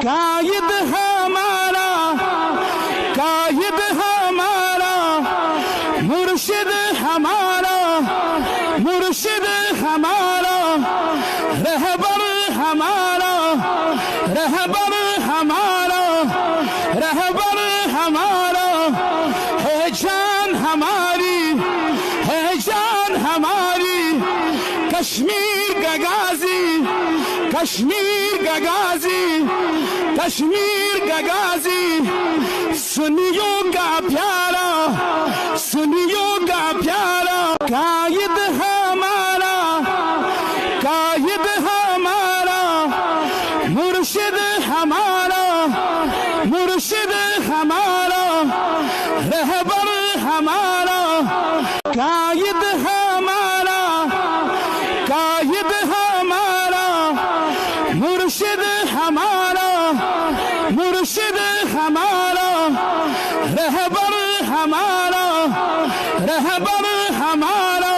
قائد ہمارا قائد ہمارا مرشد ہمارا مرشد ہمارا رہبر ہمارا رہبر ہمارا رہبر ہمارا ہے جان ہماری ہے جان ہماری کشمیر کا غازی کشمیر کا غازی کشمیر کا غازی سنیوں کا پیارا سنیوں کا پیارا قائد ہمارا قائد ہمارا مرشد ہمارا مرشد ہمارا رہبر ہمارا قائد ہمارا قائد ہمارا مرشد ہمارا مرشد ہمارا رہبر ہمارا رہبر ہمارا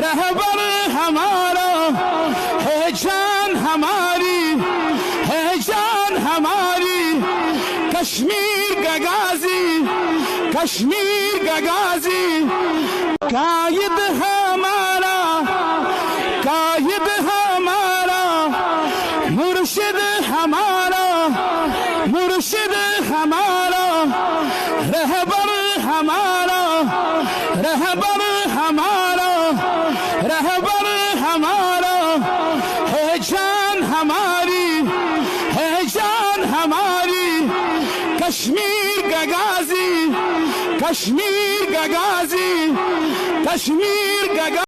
رہبر ہمارا ہے جان ہماری ہے جان ہماری کشمیر کا غازی کشمیر کا غازی قائد ہمارا قائد ہمارا مرشد ہمارا مرشد ہمارا رہبر ہمارا رہبر ہمارا رہبر ہمارا ہے جان ہماری ہے جان ہماری کشمیر کا غازی کشمیر کا غازی کشمیر کا غازی